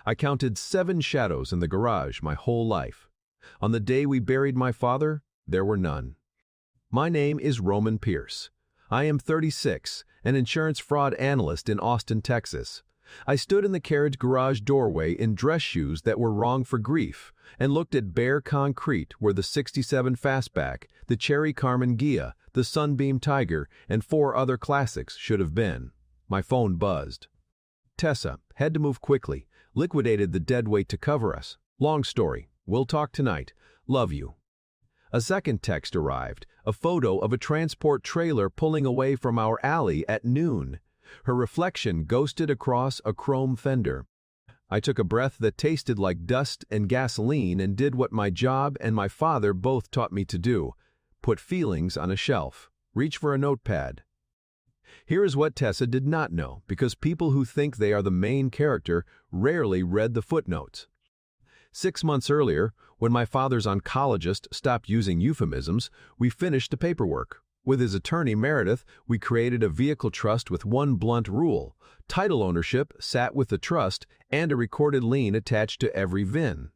I counted 7 shadows in the garage my whole life. On the day we buried my father, there were none. My name is Roman Pierce. I am 36, an insurance fraud analyst in Austin, Texas. I stood in the carriage garage doorway in dress shoes that were wrong for grief and looked at bare concrete where the '67 Fastback, the Cherry Carmen Ghia, the Sunbeam Tiger, and 4 other classics should have been. My phone buzzed. Tessa had to move quickly, liquidated the dead weight to cover us. Long story. We'll talk tonight. Love you. A second text arrived, a photo of a transport trailer pulling away from our alley at noon. Her reflection ghosted across a chrome fender. I took a breath that tasted like dust and gasoline and did what my job and my father both taught me to do. Put feelings on a shelf. Reach for a notepad. Here is what Tessa did not know, because people who think they are the main character rarely read the footnotes. 6 months earlier, when my father's oncologist stopped using euphemisms, we finished the paperwork. With his attorney, Meredith, we created a vehicle trust with one blunt rule. Title ownership sat with the trust and a recorded lien attached to every VIN.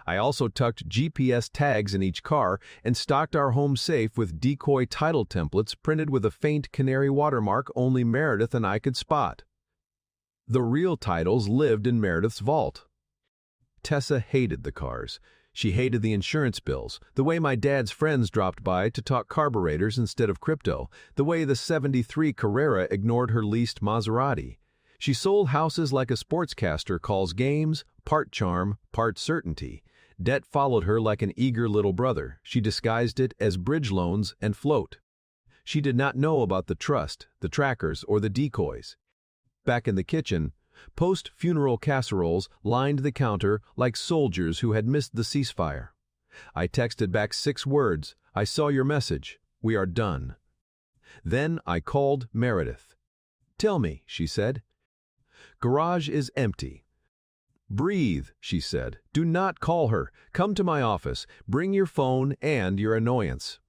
I also tucked GPS tags in each car and stocked our home safe with decoy title templates printed with a faint canary watermark only Meredith and I could spot. The real titles lived in Meredith's vault. Tessa hated the cars. She hated the insurance bills, the way my dad's friends dropped by to talk carburetors instead of crypto, the way the '73 Carrera ignored her leased Maserati. She sold houses like a sportscaster calls games, part charm, part certainty. Debt followed her like an eager little brother. She disguised it as bridge loans and float. She did not know about the trust, the trackers, or the decoys. Back in the kitchen, post-funeral casseroles lined the counter like soldiers who had missed the ceasefire. I texted back 6 words. I saw your message. We are done. Then I called Meredith. Tell me, she said. Garage is empty. Breathe, she said. Do not call her. Come to my office. Bring your phone and your annoyance.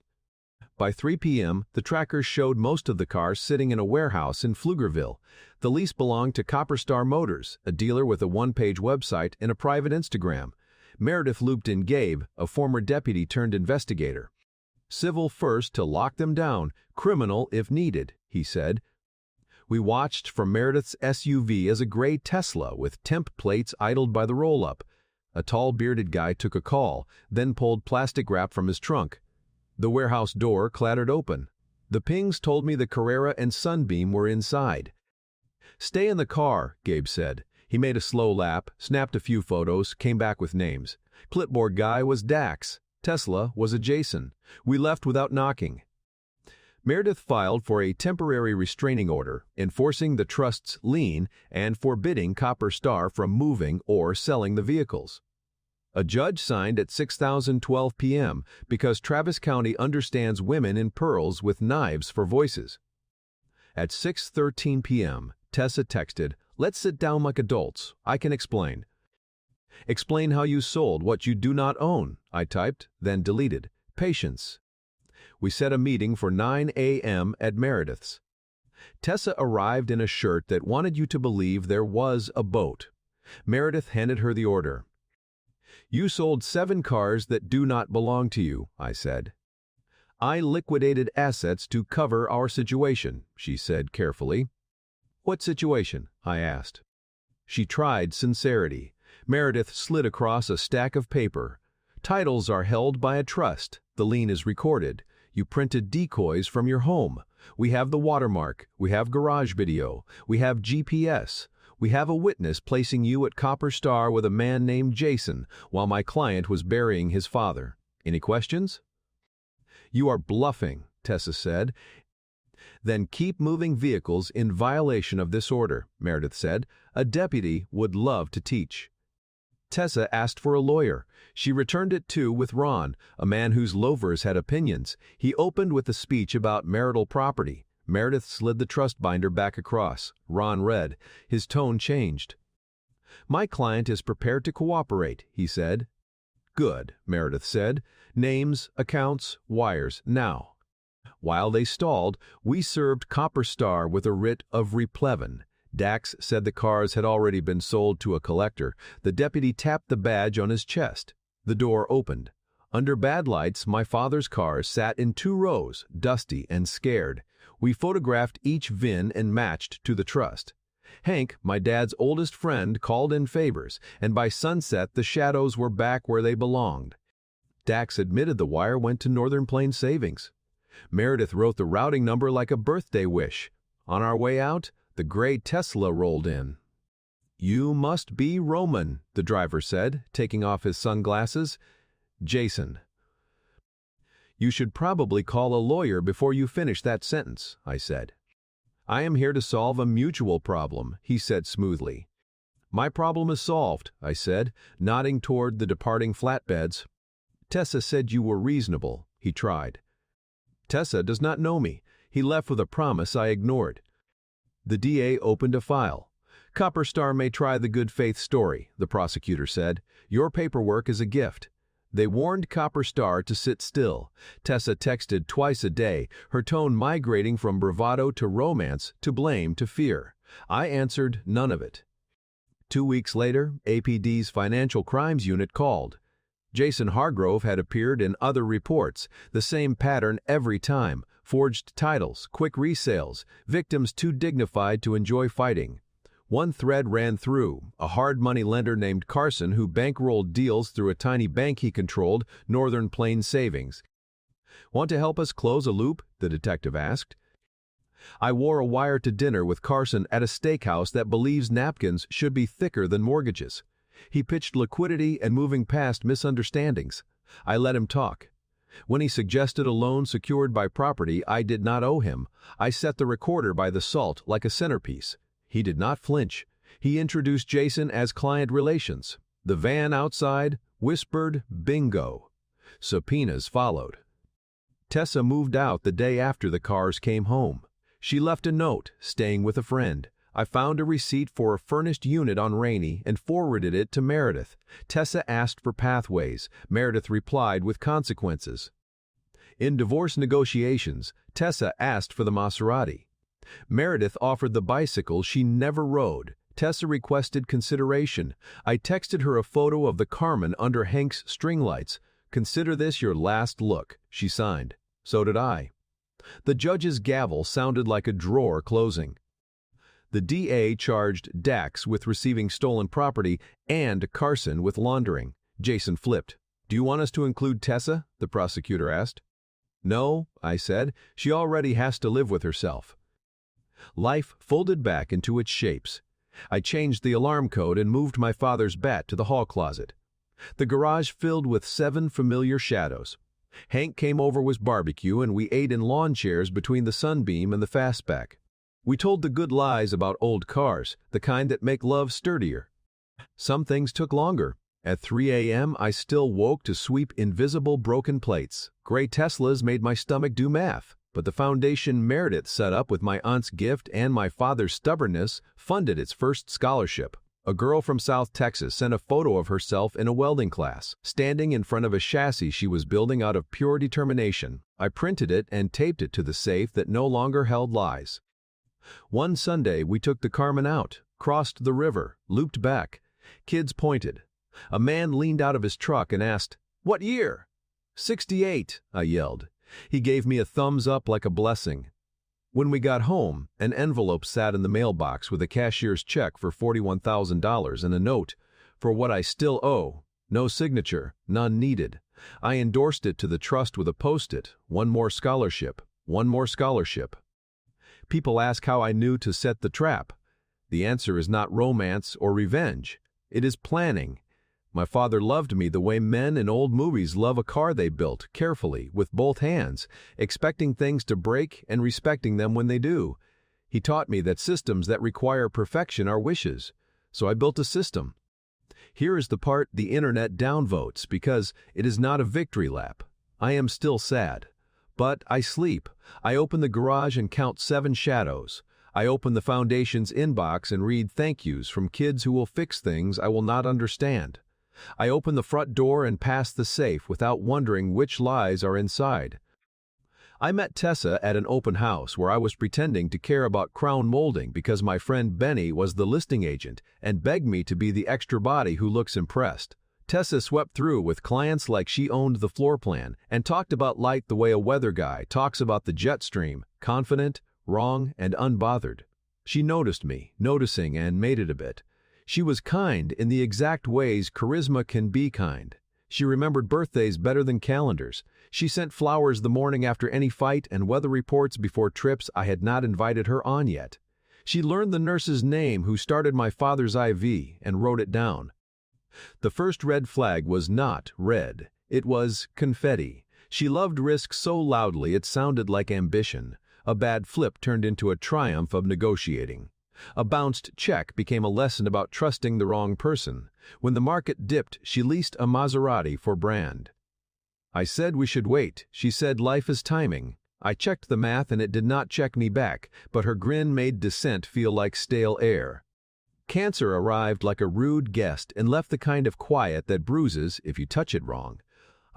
By 3 p.m., the trackers showed most of the cars sitting in a warehouse in Pflugerville. The lease belonged to Copper Star Motors, a dealer with a one-page website and a private Instagram. Meredith looped in Gabe, a former deputy turned investigator. Civil first to lock them down, criminal if needed, he said. We watched from Meredith's SUV as a gray Tesla with temp plates idled by the roll-up. A tall bearded guy took a call, then pulled plastic wrap from his trunk. The warehouse door clattered open. The pings told me the Carrera and Sunbeam were inside. Stay in the car, Gabe said. He made a slow lap, snapped a few photos, came back with names. Clipboard guy was Dax. Tesla was a Jason. We left without knocking. Meredith filed for a temporary restraining order, enforcing the trust's lien and forbidding Copper Star from moving or selling the vehicles. A judge signed at 6:12 p.m. because Travis County understands women in pearls with knives for voices. At 6:13 p.m., Tessa texted, "Let's sit down like adults. I can explain." "Explain how you sold what you do not own," I typed, then deleted. Patience. We set a meeting for 9 a.m. at Meredith's. Tessa arrived in a shirt that wanted you to believe there was a boat. Meredith handed her the order. "You sold 7 cars that do not belong to you," I said. "I liquidated assets to cover our situation," she said carefully. "What situation?" I asked. She tried sincerity. Meredith slid across a stack of paper. "Titles are held by a trust. The lien is recorded. You printed decoys from your home. We have the watermark. We have garage video. We have GPS. We have a witness placing you at Copper Star with a man named Jason while my client was burying his father. Any questions?" "You are bluffing," Tessa said. "Then keep moving vehicles in violation of this order," Meredith said. "A deputy would love to teach." Tessa asked for a lawyer. She returned it too with Ron, a man whose loafers had opinions. He opened with a speech about marital property. Meredith slid the trust binder back across. Ron read. His tone changed. "My client is prepared to cooperate," he said. "Good," Meredith said. "Names, accounts, wires, now." While they stalled, we served Copper Star with a writ of replevin. Dax said the cars had already been sold to a collector. The deputy tapped the badge on his chest. The door opened. Under bad lights, my father's cars sat in 2 rows, dusty and scared. We photographed each VIN and matched to the trust. Hank, my dad's oldest friend, called in favors, and by sunset the shadows were back where they belonged. Dax admitted the wire went to Northern Plains Savings. Meredith wrote the routing number like a birthday wish. On our way out, the gray Tesla rolled in. "You must be Roman," the driver said, taking off his sunglasses. "Jason." "You should probably call a lawyer before you finish that sentence," I said. "I am here to solve a mutual problem," he said smoothly. "My problem is solved," I said, nodding toward the departing flatbeds. "Tessa said you were reasonable," he tried. "Tessa does not know me." He left with a promise I ignored. The DA opened a file. "Copper Star may try the good faith story," the prosecutor said. "Your paperwork is a gift." They warned Copper Star to sit still. Tessa texted twice a day, her tone migrating from bravado to romance, to blame to fear. I answered none of it. 2 weeks later, APD's Financial Crimes Unit called. Jason Hargrove had appeared in other reports, the same pattern every time: forged titles, quick resales, victims too dignified to enjoy fighting. One thread ran through: a hard money lender named Carson who bankrolled deals through a tiny bank he controlled, Northern Plains Savings. "Want to help us close a loop?" the detective asked. I wore a wire to dinner with Carson at a steakhouse that believes napkins should be thicker than mortgages. He pitched liquidity and moving past misunderstandings. I let him talk. When he suggested a loan secured by property I did not owe him, I set the recorder by the salt like a centerpiece. He did not flinch. He introduced Jason as client relations. The van outside whispered bingo. Subpoenas followed. Tessa moved out the day after the cars came home. She left a note, staying with a friend. I found a receipt for a furnished unit on Rainey and forwarded it to Meredith. Tessa asked for pathways. Meredith replied with consequences. In divorce negotiations, Tessa asked for the Maserati. Meredith offered the bicycle she never rode. Tessa requested consideration. I texted her a photo of the Carmen under Hank's string lights. "Consider this your last look," she signed. So did I. The judge's gavel sounded like a drawer closing. The DA charged Dax with receiving stolen property and Carson with laundering. Jason flipped. "Do you want us to include Tessa?" the prosecutor asked. "No," I said. "She already has to live with herself." Life folded back into its shapes. I changed the alarm code and moved my father's bat to the hall closet. The garage filled with 7 familiar shadows. Hank came over with barbecue and we ate in lawn chairs between the Sunbeam and the Fastback. We told the good lies about old cars, the kind that make love sturdier. Some things took longer. At 3 a.m. I still woke to sweep invisible broken plates. Gray Teslas made my stomach do math, but the foundation Meredith set up with my aunt's gift and my father's stubbornness funded its first scholarship. A girl from South Texas sent a photo of herself in a welding class, standing in front of a chassis she was building out of pure determination. I printed it and taped it to the safe that no longer held lies. One Sunday, we took the Carmen out, crossed the river, looped back. Kids pointed. A man leaned out of his truck and asked, "What year?" "68, I yelled. He gave me a thumbs up like a blessing. When we got home, an envelope sat in the mailbox with a cashier's check for $41,000 and a note, "For what I still owe." No signature, none needed. I endorsed it to the trust with a post-it. One more scholarship, one more scholarship. People ask how I knew to set the trap. The answer is not romance or revenge. It is planning. My father loved me the way men in old movies love a car they built, carefully, with both hands, expecting things to break and respecting them when they do. He taught me that systems that require perfection are wishes. So I built a system. Here is the part the internet downvotes because it is not a victory lap. I am still sad. But I sleep. I open the garage and count 7 shadows. I open the foundation's inbox and read thank yous from kids who will fix things I will not understand. I open the front door and pass the safe without wondering which lies are inside. I met Tessa at an open house where I was pretending to care about crown molding because my friend Benny was the listing agent and begged me to be the extra body who looks impressed. Tessa swept through with clients like she owned the floor plan and talked about light the way a weather guy talks about the jet stream, confident, wrong, and unbothered. She noticed me, noticing, and made it a bit. She was kind in the exact ways charisma can be kind. She remembered birthdays better than calendars. She sent flowers the morning after any fight and weather reports before trips I had not invited her on yet. She learned the nurse's name who started my father's IV and wrote it down. The first red flag was not red. It was confetti. She loved risk so loudly it sounded like ambition. A bad flip turned into a triumph of negotiating. A bounced check became a lesson about trusting the wrong person. When the market dipped, she leased a Maserati for brand. I said we should wait. She said life is timing. I checked the math and it did not check me back, but her grin made dissent feel like stale air. Cancer arrived like a rude guest and left the kind of quiet that bruises if you touch it wrong.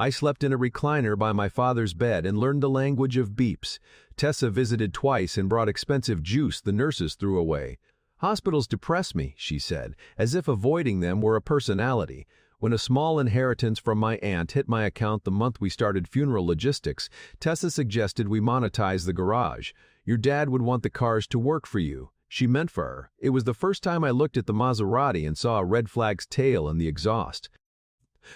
I slept in a recliner by my father's bed and learned the language of beeps. Tessa visited twice and brought expensive juice the nurses threw away. Hospitals depress me, she said, as if avoiding them were a personality. When a small inheritance from my aunt hit my account the month we started funeral logistics, Tessa suggested we monetize the garage. Your dad would want the cars to work for you. She meant for her. It was the first time I looked at the Maserati and saw a red flag's tail in the exhaust.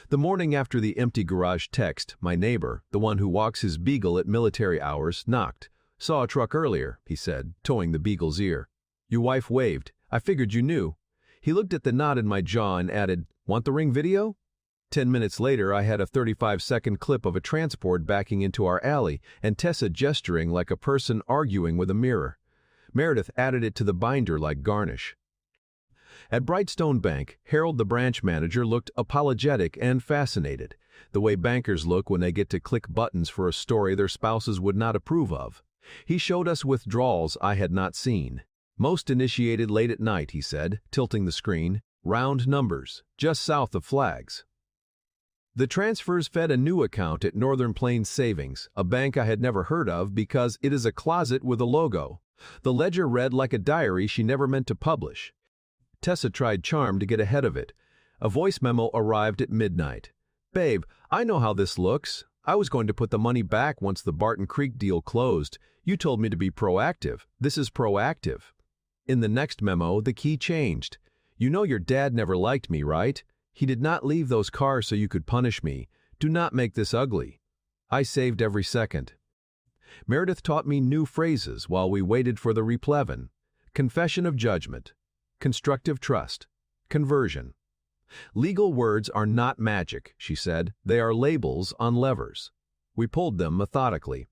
The morning after the empty garage text, my neighbor, the one who walks his beagle at military hours, knocked. Saw a truck earlier, he said, towing the beagle's ear. Your wife waved. I figured you knew. He looked at the knot in my jaw and added, want the Ring video? 10 minutes later, I had a 35-second clip of a transport backing into our alley and Tessa gesturing like a person arguing with a mirror. Meredith added it to the binder like garnish. At Brightstone Bank, Harold, the branch manager, looked apologetic and fascinated, the way bankers look when they get to click buttons for a story their spouses would not approve of. He showed us withdrawals I had not seen. Most initiated late at night, he said, tilting the screen. Round numbers, just south of flags. The transfers fed a new account at Northern Plains Savings, a bank I had never heard of because it is a closet with a logo. The ledger read like a diary she never meant to publish. Tessa tried charm to get ahead of it. A voice memo arrived at midnight. Babe, I know how this looks. I was going to put the money back once the Barton Creek deal closed. You told me to be proactive. This is proactive. In the next memo, the key changed. You know your dad never liked me, right? He did not leave those cars so you could punish me. Do not make this ugly. I saved every second. Meredith taught me new phrases while we waited for the replevin. Confession of judgment. Constructive trust. Conversion. Legal words are not magic, she said. They are labels on levers. We pulled them methodically.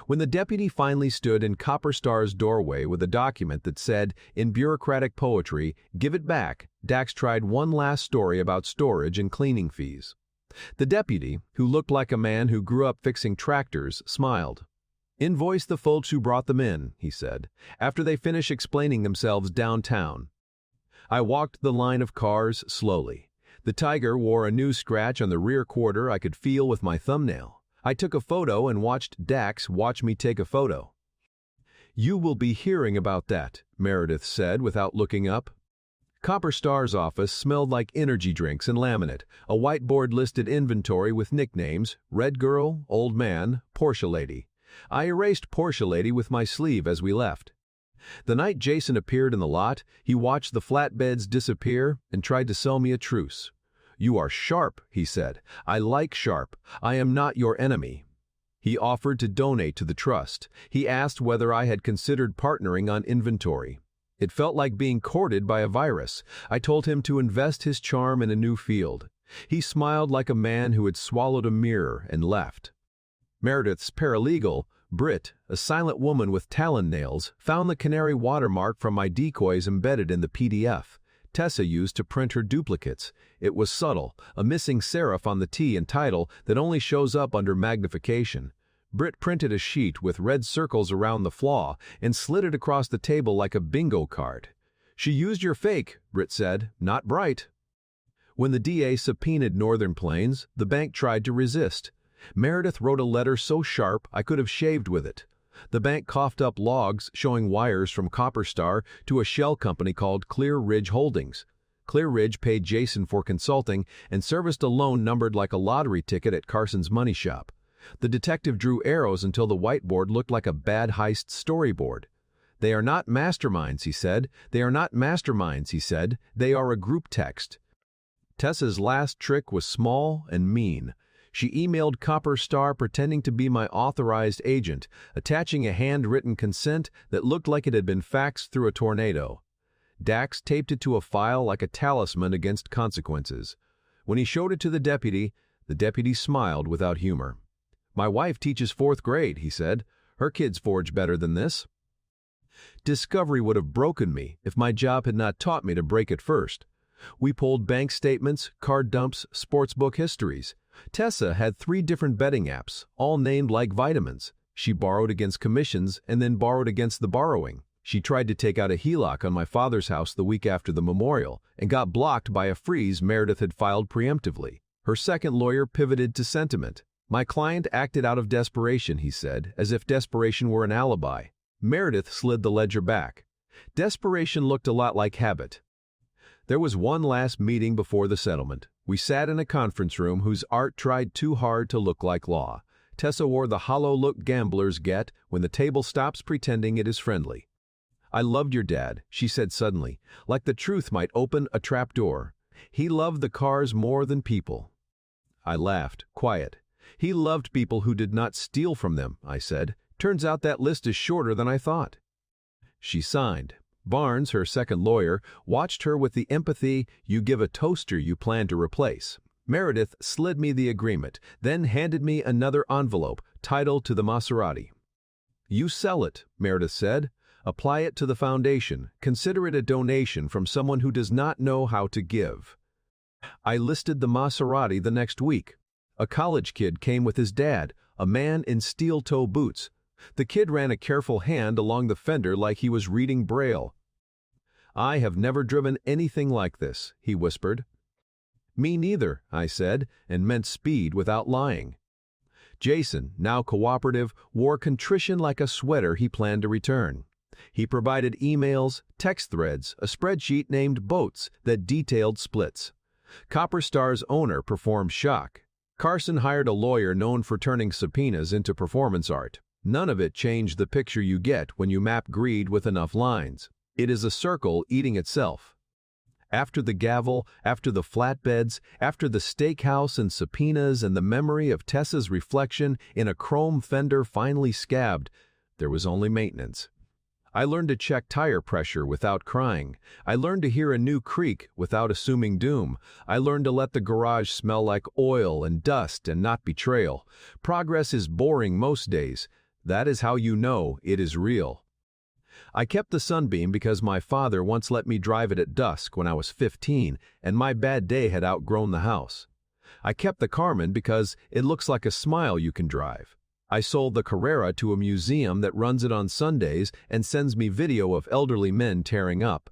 When the deputy finally stood in Copper Star's doorway with a document that said, in bureaucratic poetry, give it back, Dax tried one last story about storage and cleaning fees. The deputy, who looked like a man who grew up fixing tractors, smiled. Invoice the folks who brought them in, he said, after they finish explaining themselves downtown. I walked the line of cars slowly. The Tiger wore a new scratch on the rear quarter I could feel with my thumbnail. I took a photo and watched Dax watch me take a photo. You will be hearing about that, Meredith said without looking up. Copper Star's office smelled like energy drinks and laminate. A whiteboard listed inventory with nicknames, Red Girl, Old Man, Porsche Lady. I erased Porsche Lady with my sleeve as we left. The night Jason appeared in the lot, he watched the flatbeds disappear and tried to sell me a truce. You are sharp, he said. I like sharp. I am not your enemy. He offered to donate to the trust. He asked whether I had considered partnering on inventory. It felt like being courted by a virus. I told him to invest his charm in a new field. He smiled like a man who had swallowed a mirror and left. Meredith's paralegal, Britt, a silent woman with talon nails, found the canary watermark from my decoys embedded in the PDF. Tessa used to print her duplicates. It was subtle, a missing serif on the T and title that only shows up under magnification. Britt printed a sheet with red circles around the flaw and slid it across the table like a bingo card. She used your fake, Britt said, not bright. When the DA subpoenaed Northern Plains, the bank tried to resist. Meredith wrote a letter so sharp I could have shaved with it. The bank coughed up logs showing wires from Copperstar to a shell company called Clear Ridge Holdings. Clear Ridge paid Jason for consulting and serviced a loan numbered like a lottery ticket at Carson's money shop. The detective drew arrows until the whiteboard looked like a bad heist storyboard. "They are not masterminds," he said. "They are not masterminds," he said. "They are a group text." Tessa's last trick was small and mean. She emailed Copperstar pretending to be my authorized agent, attaching a handwritten consent that looked like it had been faxed through a tornado. Dax taped it to a file like a talisman against consequences. When he showed it to the deputy smiled without humor. "My wife teaches 4th grade," he said. "Her kids forge better than this." Discovery would have broken me if my job had not taught me to break it first. We pulled bank statements, card dumps, sportsbook histories. Tessa had 3 different betting apps, all named like vitamins. She borrowed against commissions and then borrowed against the borrowing. She tried to take out a HELOC on my father's house the week after the memorial and got blocked by a freeze Meredith had filed preemptively. Her second lawyer pivoted to sentiment. "My client acted out of desperation," he said, as if desperation were an alibi. Meredith slid the ledger back. Desperation looked a lot like habit. There was one last meeting before the settlement. We sat in a conference room whose art tried too hard to look like law. Tessa wore the hollow look gamblers get when the table stops pretending it is friendly. "I loved your dad," she said suddenly, like the truth might open a trap door. "He loved the cars more than people." I laughed, quiet. "He loved people who did not steal from them," I said. "Turns out that list is shorter than I thought." She signed. Barnes, her second lawyer, watched her with the empathy you give a toaster you plan to replace. Meredith slid me the agreement, then handed me another envelope, title to the Maserati. "You sell it," Meredith said. "Apply it to the foundation. Consider it a donation from someone who does not know how to give." I listed the Maserati the next week. A college kid came with his dad, a man in steel-toe boots. The kid ran a careful hand along the fender like he was reading Braille. "I have never driven anything like this," he whispered. "Me neither," I said, and meant speed without lying. Jason, now cooperative, wore contrition like a sweater he planned to return. He provided emails, text threads, a spreadsheet named Boats that detailed splits. Copperstar's owner performed shock. Carson hired a lawyer known for turning subpoenas into performance art. None of it changed the picture you get when you map greed with enough lines. It is a circle eating itself. After the gavel, after the flatbeds, after the steakhouse and subpoenas and the memory of Tessa's reflection in a chrome fender finally scabbed, there was only maintenance. I learned to check tire pressure without crying. I learned to hear a new creak without assuming doom. I learned to let the garage smell like oil and dust and not betrayal. Progress is boring most days. That is how you know it is real. I kept the Sunbeam because my father once let me drive it at dusk when I was 15, and my bad day had outgrown the house. I kept the Carmen because it looks like a smile you can drive. I sold the Carrera to a museum that runs it on Sundays and sends me video of elderly men tearing up.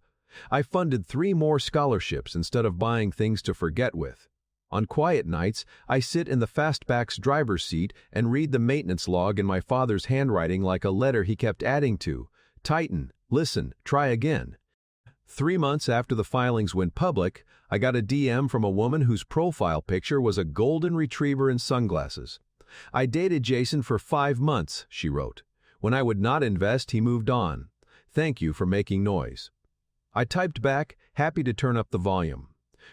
I funded 3 more scholarships instead of buying things to forget with. On quiet nights, I sit in the fastback's driver's seat and read the maintenance log in my father's handwriting like a letter he kept adding to. "Tighten, listen, try again." 3 months after the filings went public, I got a DM from a woman whose profile picture was a golden retriever in sunglasses. "I dated Jason for 5 months," she wrote. "When I would not invest, he moved on. Thank you for making noise." I typed back, happy to turn up the volume.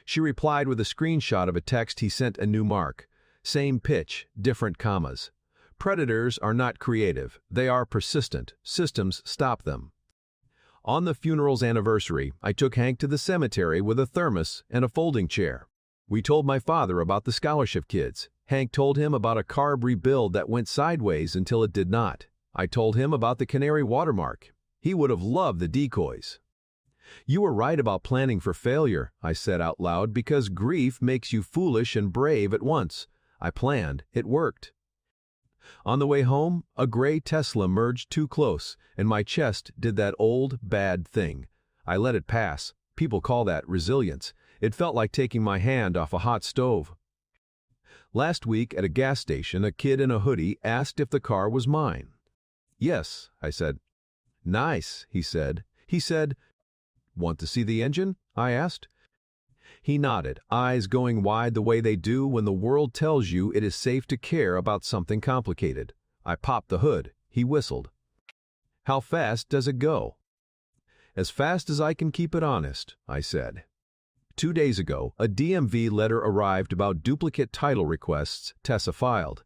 She replied with a screenshot of a text he sent a new mark. Same pitch, different commas. Predators are not creative. They are persistent. Systems stop them. On the funeral's anniversary, I took Hank to the cemetery with a thermos and a folding chair. We told my father about the scholarship kids. Hank told him about a carb rebuild that went sideways until it did not. I told him about the canary watermark. He would have loved the decoys. "You were right about planning for failure," I said out loud, "because grief makes you foolish and brave at once. I planned. It worked." On the way home, a gray Tesla merged too close, and my chest did that old, bad thing. I let it pass. People call that resilience. It felt like taking my hand off a hot stove. Last week at a gas station, a kid in a hoodie asked if the car was mine. Yes, I said. Nice, he said. He said, want to see the engine? I asked. He nodded, eyes going wide the way they do when the world tells you it is safe to care about something complicated. I popped the hood. He whistled. How fast does it go? As fast as I can keep it honest, I said. 2 days ago, a DMV letter arrived about duplicate title requests Tessa filed.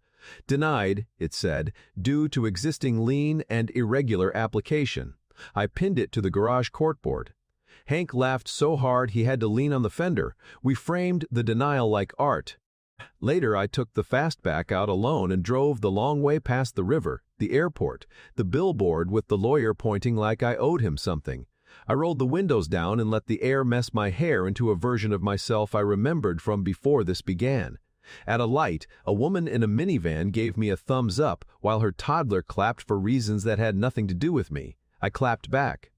Denied, it said, due to existing lien and irregular application. I pinned it to the garage corkboard. Hank laughed so hard he had to lean on the fender. We framed the denial like art. Later, I took the fastback out alone and drove the long way past the river, the airport, the billboard with the lawyer pointing like I owed him something. I rolled the windows down and let the air mess my hair into a version of myself I remembered from before this began. At a light, a woman in a minivan gave me a thumbs up while her toddler clapped for reasons that had nothing to do with me. I clapped back.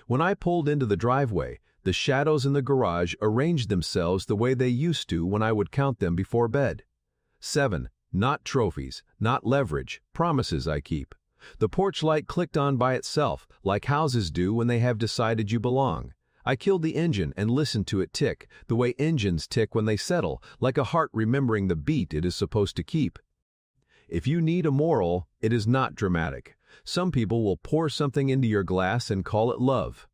When I pulled into the driveway, the shadows in the garage arranged themselves the way they used to when I would count them before bed. 7, not trophies, not leverage, promises I keep. The porch light clicked on by itself, like houses do when they have decided you belong. I killed the engine and listened to it tick, the way engines tick when they settle, like a heart remembering the beat it is supposed to keep. If you need a moral, it is not dramatic. Some people will pour something into your glass and call it love.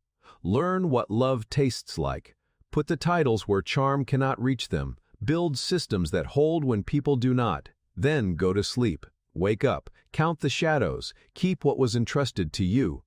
Learn what love tastes like. Put the titles where charm cannot reach them. Build systems that hold when people do not. Then go to sleep. Wake up. Count the shadows. Keep what was entrusted to you.